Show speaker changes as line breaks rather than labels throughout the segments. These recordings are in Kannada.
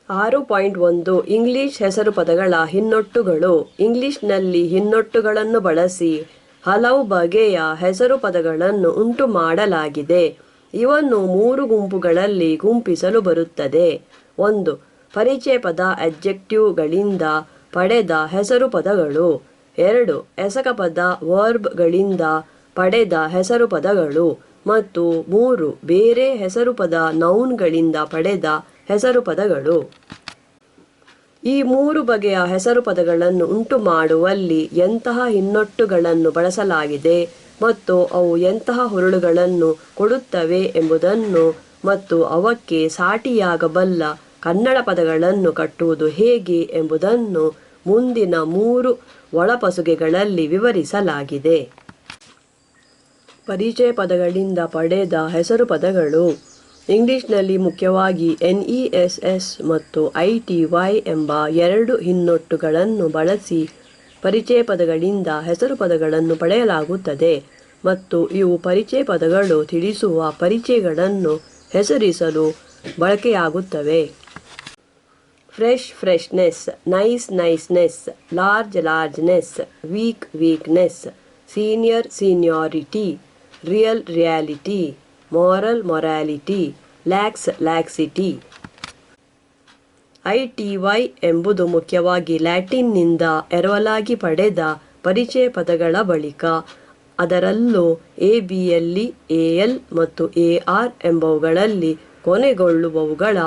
6.1 ಇಂಗ್ಲಿಷ್ ಹೆಸರು ಪದಗಳ ಹಿನ್ನೊಟ್ಟುಗಳು. ಇಂಗ್ಲಿಷ್ನಲ್ಲಿ ಹಿನ್ನೊಟ್ಟುಗಳನ್ನು ಬಳಸಿ ಹಲವು ಬಗೆಯ ಹೆಸರು ಪದಗಳನ್ನು ಉಂಟು ಮಾಡಲಾಗಿದೆ. ಇವನ್ನು 3 ಗುಂಪುಗಳಲ್ಲಿ ಗುಂಪಿಸಲು ಬರುತ್ತದೆ. 1. ಪರಿಚಯ ಪದ ಅಡ್ಜೆಕ್ಟಿವ್ಗಳಿಂದ ಪಡೆದ ಹೆಸರು ಪದಗಳು. 2. ಎಸಕ ಪದ ವರ್ಬ್ಗಳಿಂದ ಪಡೆದ ಹೆಸರು ಪದಗಳು. ಮತ್ತು 3. ಬೇರೆ ಹೆಸರು ಪದ ನೌನ್ಗಳಿಂದ ಪಡೆದ ಹೆಸರು ಪದಗಳು. ಈ 3 ಬಗೆಯ ಹೆಸರು ಪದಗಳನ್ನು ಉಂಟು ಮಾಡುವಲ್ಲಿ ಎಂತಹ ಹಿನ್ನೊಟ್ಟುಗಳನ್ನು ಬಳಸಲಾಗಿದೆ ಮತ್ತು ಅವು ಎಂತಹ ಹುರುಳುಗಳನ್ನು ಕೊಡುತ್ತವೆ ಎಂಬುದನ್ನು ಮತ್ತು ಅವಕ್ಕೆ ಸಾಟಿಯಾಗಬಲ್ಲ ಕನ್ನಡ ಪದಗಳನ್ನು ಕಟ್ಟುವುದು ಹೇಗೆ ಎಂಬುದನ್ನು ಮುಂದಿನ 3 ಒಳಪಸುಗೆಗಳಲ್ಲಿ ವಿವರಿಸಲಾಗಿದೆ. ಪರಿಚಯ ಪದಗಳಿಂದ ಪಡೆದ ಹೆಸರು ಪದಗಳು. ಇಂಗ್ಲಿಷ್ನಲ್ಲಿ ಮುಖ್ಯವಾಗಿ NESS ಮತ್ತು ITY ಎಂಬ 2 ಹಿನ್ನೊಟ್ಟುಗಳನ್ನು ಬಳಸಿ ಪರಿಚಯ ಪದಗಳಿಂದ ಹೆಸರು ಪದಗಳನ್ನು ಪಡೆಯಲಾಗುತ್ತದೆ ಮತ್ತು ಇವು ಪರಿಚಯ ಪದಗಳು ತಿಳಿಸುವ ಪರಿಚಯಗಳನ್ನು ಹೆಸರಿಸಲು ಬಳಕೆಯಾಗುತ್ತವೆ. Fresh freshness, nice niceness, large largeness, weak weakness, senior seniority, real reality, moral morality, lax laxity. ITY ಎಂಬುದು ಮುಖ್ಯವಾಗಿ ಲ್ಯಾಟಿನ್ನಿಂದ ಎರವಲಾಗಿ ಪಡೆದ ಪರಿಚಯ ಪದಗಳ ಬಳಿಕ ಅದರಲ್ಲೂ ABಯಲ್ಲಿ AL ಮತ್ತು AR ಎಂಬವುಗಳಲ್ಲಿ ಕೊನೆಗೊಳ್ಳುವವುಗಳ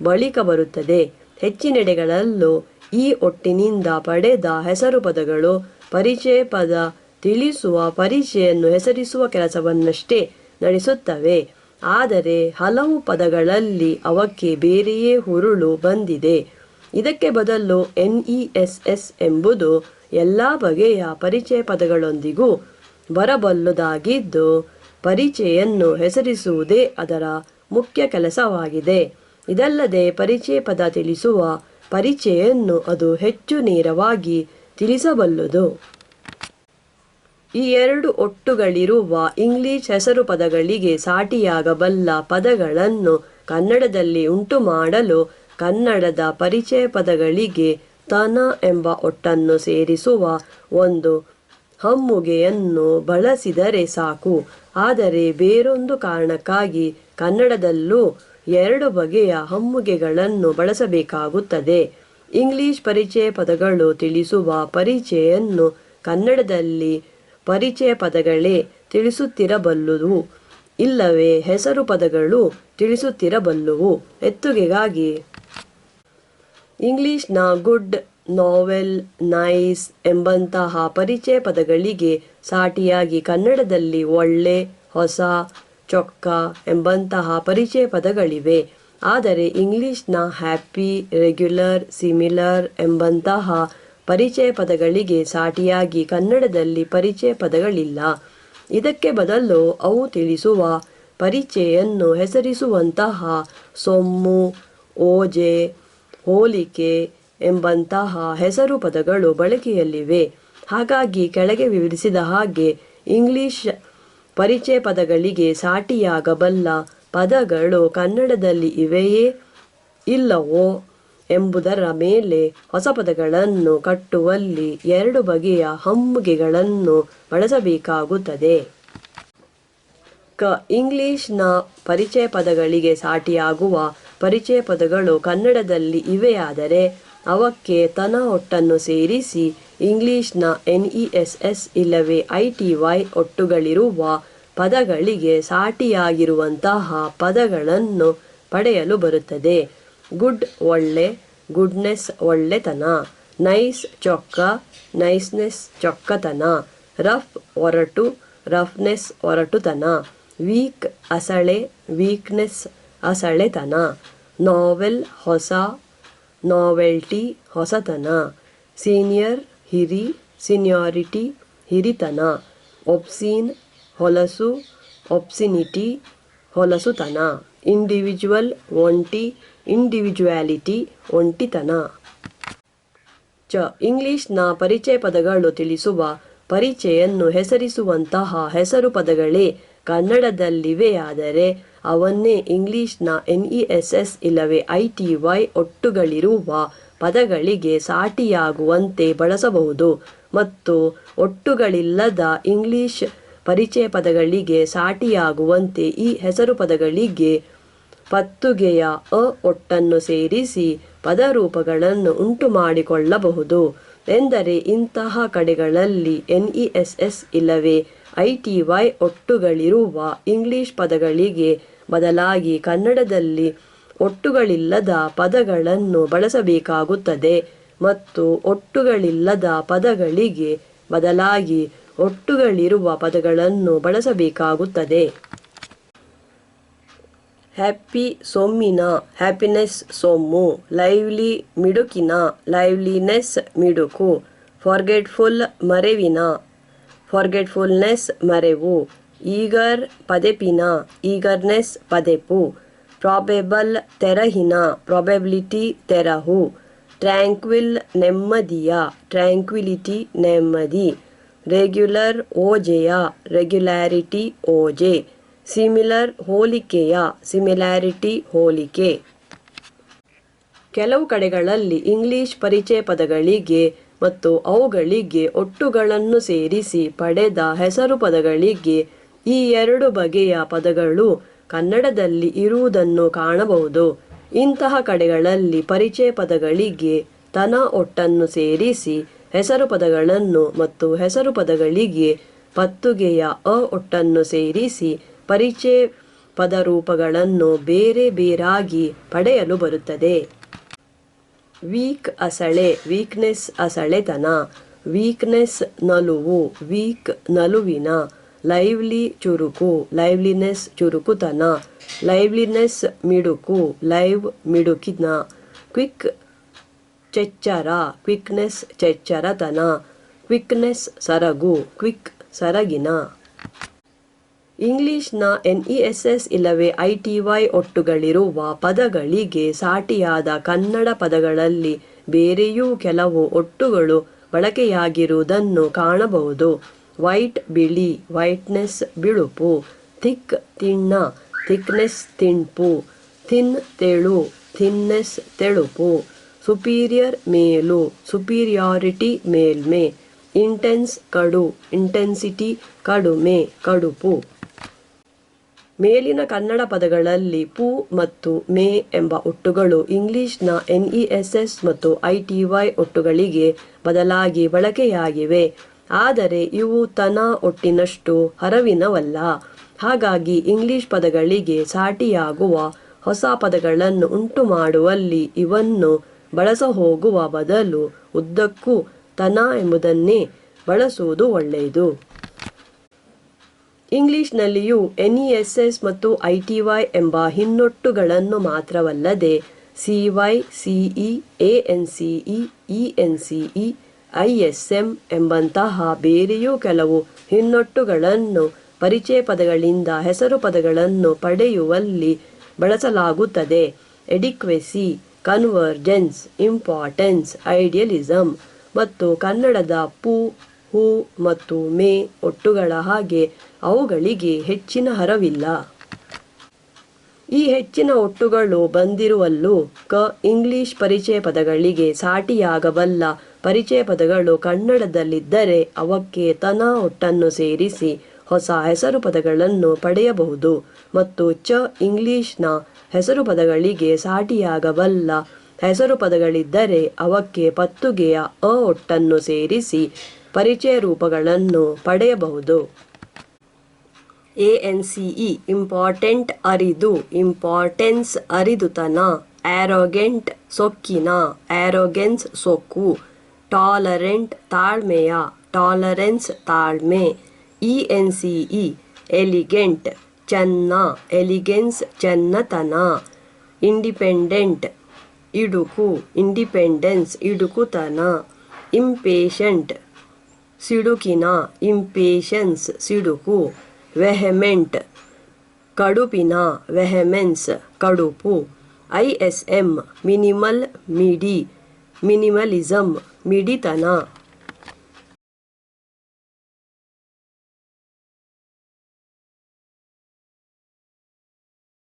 ಬಳಿಕ ಬರುತ್ತದೆ. ಹೆಚ್ಚಿನೆಡೆಗಳಲ್ಲೂ ಈ ಒಟ್ಟಿನಿಂದ ಪಡೆದ ಹೆಸರು ಪದಗಳು ಪರಿಚಯ ಪದ ತಿಳಿಸುವ ಪರಿಚಯನ್ನು ಹೆಸರಿಸುವ ಕೆಲಸವನ್ನಷ್ಟೇ ನಡೆಸುತ್ತವೆ. ಆದರೆ ಹಲವು ಪದಗಳಲ್ಲಿ ಅವಕ್ಕೆ ಬೇರೆಯೇ ಹುರುಳು ಬಂದಿದೆ. ಇದಕ್ಕೆ ಬದಲು NESS ಎಂಬುದು ಎಲ್ಲ ಬಗೆಯ ಪರಿಚಯ ಪದಗಳೊಂದಿಗೂ ಬರಬಲ್ಲುದಾಗಿದ್ದು ಪರಿಚಯನ್ನು ಹೆಸರಿಸುವುದೇ ಅದರ ಮುಖ್ಯ ಕೆಲಸವಾಗಿದೆ. ಇದಲ್ಲದೆ ಪರಿಚಯ ಪದ ತಿಳಿಸುವ ಪರಿಚಯನ್ನು ಅದು ಹೆಚ್ಚು ನೇರವಾಗಿ ತಿಳಿಸಬಲ್ಲುದು. ಈ 2 ಒಟ್ಟುಗಳಿರುವ ಇಂಗ್ಲಿಷ್ ಹೆಸರು ಪದಗಳಿಗೆ ಸಾಟಿಯಾಗಬಲ್ಲ ಪದಗಳನ್ನು ಕನ್ನಡದಲ್ಲಿ ಉಂಟು ಮಾಡಲು ಕನ್ನಡದ ಪರಿಚಯ ಪದಗಳಿಗೆ ತನ ಎಂಬ ಒಟ್ಟನ್ನು ಸೇರಿಸುವ ಒಂದು ಹಮ್ಮುಗೆಯನ್ನು ಬಳಸಿದರೆ ಸಾಕು. ಆದರೆ ಬೇರೊಂದು ಕಾರಣಕ್ಕಾಗಿ ಕನ್ನಡದಲ್ಲೂ 2 ಬಗೆಯ ಹಮ್ಮುಗೆಗಳನ್ನು ಬಳಸಬೇಕಾಗುತ್ತದೆ. ಇಂಗ್ಲಿಷ್ ಪರಿಚಯ ಪದಗಳು ತಿಳಿಸುವ ಪರಿಚಯನ್ನು ಕನ್ನಡದಲ್ಲಿ ಪರಿಚಯ ಪದಗಳೇ ತಿಳಿಸುತ್ತಿರಬಲ್ಲುವು, ಇಲ್ಲವೇ ಹೆಸರು ಪದಗಳು ತಿಳಿಸುತ್ತಿರಬಲ್ಲುವು. ಎತ್ತುಗೆಗಾಗಿ ಇಂಗ್ಲಿಷ್ನ ಗುಡ್, ನಾವೆಲ್, ನೈಸ್ ಎಂಬಂತಹ ಪರಿಚಯ ಪದಗಳಿಗೆ ಸಾಟಿಯಾಗಿ ಕನ್ನಡದಲ್ಲಿ ಒಳ್ಳೆ, ಹೊಸ, ಚೊಕ್ಕ ಎಂಬಂತಹ ಪರಿಚಯ ಪದಗಳಿವೆ. ಆದರೆ ಇಂಗ್ಲಿಷ್ನ ಹ್ಯಾಪಿ, ರೆಗ್ಯುಲರ್, ಸಿಮಿಲರ್ ಎಂಬಂತಹ ಪರಿಚಯ ಪದಗಳಿಗೆ ಸಾಟಿಯಾಗಿ ಕನ್ನಡದಲ್ಲಿ ಪರಿಚಯ ಪದಗಳಿಲ್ಲ. ಇದಕ್ಕೆ ಬದಲು ಅವು ತಿಳಿಸುವ ಪರಿಚಯನ್ನು ಹೆಸರಿಸುವಂತಹ ಸೊಮ್ಮು, ಓಜೆ, ಹೋಲಿಕೆ ಎಂಬಂತಹ ಹೆಸರು ಪದಗಳು ಬಳಕೆಯಲ್ಲಿವೆ. ಹಾಗಾಗಿ ಕೆಳಗೆ ವಿವರಿಸಿದ ಹಾಗೆ ಇಂಗ್ಲಿಷ್ ಪರಿಚಯ ಪದಗಳಿಗೆ ಸಾಟಿಯಾಗಬಲ್ಲ ಪದಗಳು ಕನ್ನಡದಲ್ಲಿ ಇವೆಯೇ ಇಲ್ಲವೋ ಎಂಬುದರ ಮೇಲೆ ಹೊಸ ಪದಗಳನ್ನು ಕಟ್ಟುವಲ್ಲಿ 2 ಬಗೆಯ ಹಮ್ಮುಗೆಗಳನ್ನು ಬಳಸಬೇಕಾಗುತ್ತದೆ. ಇಂಗ್ಲಿಷ್ನ ಪರಿಚಯ ಪದಗಳಿಗೆ ಸಾಟಿಯಾಗುವ ಪರಿಚಯ ಪದಗಳು ಕನ್ನಡದಲ್ಲಿ ಇವೆಯಾದರೆ ಅವಕ್ಕೆ ತನ ಒಟ್ಟನ್ನು ಸೇರಿಸಿ ಇಂಗ್ಲಿಷ್ನ NESS ಇಲ್ಲವೇ ITY ಒಟ್ಟುಗಳಿರುವ ಪದಗಳಿಗೆ ಸಾಟಿಯಾಗಿರುವಂತಹ ಪದಗಳನ್ನು ಪಡೆಯಲು ಬರುತ್ತದೆ. ಗುಡ್ ಒಳ್ಳೆ, ಗುಡ್ನೆಸ್ ಒಳ್ಳೆತನ, ನೈಸ್ ಚೊಕ್ಕ, ನೈಸ್ನೆಸ್ ಚೊಕ್ಕತನ, ರಫ್ ಒರಟು, ರಫ್ನೆಸ್ ಒರಟುತನ, ವೀಕ್ ಅಸಳೆ, ವೀಕ್ನೆಸ್ ಅಸಳೆತನ, ನಾವೆಲ್ ಹೊಸ, ನಾವೆಲ್ಟಿ ಹೊಸತನ, ಸೀನಿಯರ್ ಹಿರಿ, ಸೀನಿಯಾರಿಟಿ ಹಿರಿತನ, ಒಬ್ಸೀನ್ ಹೊಲಸು, ಒಬ್ಸಿನಿಟಿ ಹೊಲಸುತನ, ಇಂಡಿವಿಜುವಲ್ ಒಂಟಿ, ಇಂಡಿವಿಜುವಾಲಿಟಿ ಒಂಟಿತನ. ಇಂಗ್ಲಿಷ್ನ ಪರಿಚಯ ಪದಗಳು ತಿಳಿಸುವ ಪರಿಚಯನ್ನು ಹೆಸರಿಸುವಂತಹ ಹೆಸರು ಪದಗಳೇ ಕನ್ನಡದಲ್ಲಿವೆಯಾದರೆ ಅವನ್ನೇ ಇಂಗ್ಲಿಷ್ನ NESS ಇಲ್ಲವೇ ITY ಒಟ್ಟುಗಳಿರುವ ಪದಗಳಿಗೆ ಸಾಟಿಯಾಗುವಂತೆ ಬಳಸಬಹುದು ಮತ್ತು ಒಟ್ಟುಗಳಿಲ್ಲದ ಇಂಗ್ಲಿಷ್ ಪರಿಚಯ ಪದಗಳಿಗೆ ಸಾಟಿಯಾಗುವಂತೆ ಈ ಹೆಸರು ಪದಗಳಿಗೆ ಪತ್ತುಗೆಯ ಅ ಒಟ್ಟನ್ನು ಸೇರಿಸಿ ಪದರೂಪಗಳನ್ನು ಉಂಟು ಮಾಡಿಕೊಳ್ಳಬಹುದು. ಎಂದರೆ ಇಂತಹ ಕಡೆಗಳಲ್ಲಿ NESS ಇಲ್ಲವೇ ITY ಒಟ್ಟುಗಳಿರುವ ಇಂಗ್ಲಿಷ್ ಪದಗಳಿಗೆ ಬದಲಾಗಿ ಕನ್ನಡದಲ್ಲಿ ಒಟ್ಟುಗಳಿಲ್ಲದ ಪದಗಳನ್ನು ಬಳಸಬೇಕಾಗುತ್ತದೆ ಮತ್ತು ಒಟ್ಟುಗಳಿಲ್ಲದ ಪದಗಳಿಗೆ ಬದಲಾಗಿ ಒಟ್ಟುಗಳಿರುವ ಪದಗಳನ್ನು ಬಳಸಬೇಕಾಗುತ್ತದೆ. ಹ್ಯಾಪಿ ಸೊಮ್ಮಿನ ಹ್ಯಾಪಿನೆಸ್ ಸೊಮ್ಮು, ಲೈವ್ಲಿ ಮಿಡುಕಿನ ಲೈವ್ಲಿನೆಸ್ ಮಿಡುಕು, ಫಾರ್ಗೆಟ್ಫುಲ್ ಮರೆವಿನ ಫಾರ್ಗೆಟ್ಫುಲ್ನೆಸ್ ಮರೆವು, ಈಗರ್ ಪದೆಪಿನ ಈಗರ್ನೆಸ್ ಪದೆಪು, ಪ್ರಾಬೆಬಲ್ ತೆರಹಿನ ಪ್ರಾಬೆಬಿಲಿಟಿ ತೆರಹು, ಟ್ರ್ಯಾಂಕ್ವಿಲ್ ನೆಮ್ಮದಿಯ ಟ್ರ್ಯಾಂಕ್ವಿಲಿಟಿ ನೆಮ್ಮದಿ, ರೆಗ್ಯುಲರ್ ಓಜೆಯ ರೆಗ್ಯುಲಾರಿಟಿ ಓಜೆ, ಸಿಮಿಲರ್ ಹೋಲಿಕೆಯ ಸಿಮಿಲಾರಿಟಿ ಹೋಲಿಕೆ. ಕೆಲವು ಕಡೆಗಳಲ್ಲಿ ಇಂಗ್ಲಿಷ್ ಪರಿಚಯ ಪದಗಳಿಗೆ ಮತ್ತು ಅವುಗಳಿಗೆ ಒಟ್ಟುಗಳನ್ನು ಸೇರಿಸಿ ಪಡೆದ ಹೆಸರು ಪದಗಳಿಗೆ ಈ ಎರಡು ಬಗೆಯ ಪದಗಳು ಕನ್ನಡದಲ್ಲಿ ಇರುವುದನ್ನು ಕಾಣಬಹುದು. ಇಂತಹ ಕಡೆಗಳಲ್ಲಿ ಪರಿಚಯ ಪದಗಳಿಗೆ ತನ ಒಟ್ಟನ್ನು ಸೇರಿಸಿ ಹೆಸರು ಪದಗಳನ್ನು ಮತ್ತು ಹೆಸರು ಪದಗಳಿಗೆ ಪತ್ತುಗೆಯ ಅ ಒಟ್ಟನ್ನು ಸೇರಿಸಿ ಪರಿಚಯ ಪದರೂಪಗಳನ್ನು ಬೇರೆ ಬೇರಾಗಿ ಪಡೆಯಲು ಬರುತ್ತದೆ. ವೀಕ್ ಅಸಳೆ ವೀಕ್ನೆಸ್ ಅಸಳೆತನ, ವೀಕ್ನೆಸ್ ನಲುವು ವೀಕ್ ನಲುವಿನ, ಲೈವ್ಲಿ ಚುರುಕು ಲೈವ್ಲಿನೆಸ್ ಚುರುಕುತನ, ಲೈವ್ಲಿನೆಸ್ ಮಿಡುಕು ಲೈವ್ ಮಿಡುಕಿನ, ಕ್ವಿಕ್ ಚೆಚ್ಚರ ಕ್ವಿಕ್ನೆಸ್ ಚೆಚ್ಚರತನ, ಕ್ವಿಕ್ನೆಸ್ ಸರಗು ಕ್ವಿಕ್ ಸರಗಿನ. ಇಂಗ್ಲಿಷ್ನ NESS ಇಲ್ಲವೇ ITY ಒಟ್ಟುಗಳಿರುವ ಪದಗಳಿಗೆ ಸಾಟಿಯಾದ ಕನ್ನಡ ಪದಗಳಲ್ಲಿ ಬೇರೆಯೂ ಕೆಲವು ಒಟ್ಟುಗಳು ಬಳಕೆಯಾಗಿರುವುದನ್ನು ಕಾಣಬಹುದು. ವೈಟ್ ಬಿಳಿ ವೈಟ್ನೆಸ್ ಬಿಳುಪು, ಥಿಕ್ ತಿಣ್ಣ ಥಿಕ್ನೆಸ್ ತಿಣ್ಪು, ಥಿನ್ ತೆಳು ಥಿನ್ನೆಸ್ ತೆಳುಪು, ಸುಪೀರಿಯರ್ ಮೇಲು ಸುಪೀರಿಯಾರಿಟಿ ಮೇಲ್ಮೆ, ಇಂಟೆನ್ಸ್ ಕಡು ಇಂಟೆನ್ಸಿಟಿ ಕಡುಮೆ ಕಡುಪು. ಮೇಲಿನ ಕನ್ನಡ ಪದಗಳಲ್ಲಿ ಪು ಮತ್ತು ಮೇ ಎಂಬ ಒಟ್ಟುಗಳು ಇಂಗ್ಲಿಷ್ನ NESS ಮತ್ತು ITY ಒಟ್ಟುಗಳಿಗೆ ಬದಲಾಗಿ ಬಳಕೆಯಾಗಿವೆ. ಆದರೆ ಇವು ತನ ಒಟ್ಟಿನಷ್ಟು ಹರವಿನವಲ್ಲ. ಹಾಗಾಗಿ ಇಂಗ್ಲಿಷ್ ಪದಗಳಿಗೆ ಸಾಟಿಯಾಗುವ ಹೊಸ ಪದಗಳನ್ನು ಉಂಟು ಮಾಡುವಲ್ಲಿ ಇವನ್ನು ಬಳಸಹೋಗುವ ಬದಲು ಉದ್ದಕ್ಕೂ ತನ ಎಂಬುದನ್ನೇ ಬಳಸುವುದು ಒಳ್ಳೆಯದು. ಇಂಗ್ಲಿಷ್ನಲ್ಲಿಯೂ NESS ಮತ್ತು ITY ಎಂಬ ಹಿನ್ನೊಟ್ಟುಗಳನ್ನು ಮಾತ್ರವಲ್ಲದೆ CY CE ANCE ENCE ISM ಎಂಬಂತಹ ಬೇರೆಯೂ ಕೆಲವು ಹಿನ್ನೊಟ್ಟುಗಳನ್ನು ಪರಿಚಯ ಪದಗಳಿಂದ ಹೆಸರು ಪದಗಳನ್ನು ಪಡೆಯುವಲ್ಲಿ ಬಳಸಲಾಗುತ್ತದೆ. ಎಡಿಕ್ವೆಸಿ, ಕನ್ವರ್ಜೆನ್ಸ್, ಇಂಪಾರ್ಟೆನ್ಸ್, ಐಡಿಯಲಿಸಮ್ ಮತ್ತು ಕನ್ನಡದ ಪು, ಹು ಮತ್ತು ಮೇ ಒಟ್ಟುಗಳ ಹಾಗೆ ಅವುಗಳಿಗೆ ಹೆಚ್ಚಿನ ಹರವಿಲ್ಲ. ಈ ಹೆಚ್ಚಿನ ಒಟ್ಟುಗಳು ಬಂದಿರುವಲ್ಲೂ ಇಂಗ್ಲಿಷ್ ಪರಿಚಯ ಪದಗಳಿಗೆ ಸಾಟಿಯಾಗಬಲ್ಲ ಪರಿಚಯ ಪದಗಳು ಕನ್ನಡದಲ್ಲಿದ್ದರೆ ಅವಕ್ಕೆ ತನ ಒಟ್ಟನ್ನು ಸೇರಿಸಿ ಹೊಸ ಹೆಸರು ಪದಗಳನ್ನು ಪಡೆಯಬಹುದು ಮತ್ತು ಇಂಗ್ಲಿಷ್ನ ಹೆಸರು ಪದಗಳಿಗೆ ಸಾಟಿಯಾಗಬಲ್ಲ ಹೆಸರು ಪದಗಳಿದ್ದರೆ ಅವಕ್ಕೆ ಪತ್ತುಗೆಯ ಅ ಒಟ್ಟನ್ನು ಸೇರಿಸಿ ಪರಿಚಯ ರೂಪಗಳನ್ನು ಪಡೆಯಬಹುದು. ANCE ಇಂಪಾರ್ಟೆಂಟ್ ಅರಿದು ಇಂಪಾರ್ಟೆನ್ಸ್ ಅರಿದುತನ, ಆರೋಗೆಂಟ್ ಸೊಕ್ಕಿನ ಆರೋಗೆನ್ಸ್ ಸೊಕ್ಕು, ಟಾಲರೆಂಟ್ ತಾಳ್ಮೆಯ ಟಾಲರೆನ್ಸ್ ತಾಳ್ಮೆ, ENCE ಎಲಿಗೆಂಟ್ ಚೆನ್ನ ಎಲಿಗೆನ್ಸ್ ಚೆನ್ನತನ, ಇಂಡಿಪೆಂಡೆಂಟ್ ಇಡುಕು ಇಂಡಿಪೆಂಡೆನ್ಸ್ ಇಡುಕುತನ, ಇಂಪೇಷಂಟ್ ಸಿಡುಕಿನ ಇಂಪೇಷನ್ಸ್ ಸಿಡುಕು, ವೆಹೆಮೆಂಟ್ ಕಡುಪಿನ ವೆಹೆಮೆನ್ಸ್ ಕಡುಪು, ISM ಮಿನಿಮಲ್ ಮಿಡಿ ಮಿನಿಮಲಿಸಮ್ ಮಿಡಿತನ.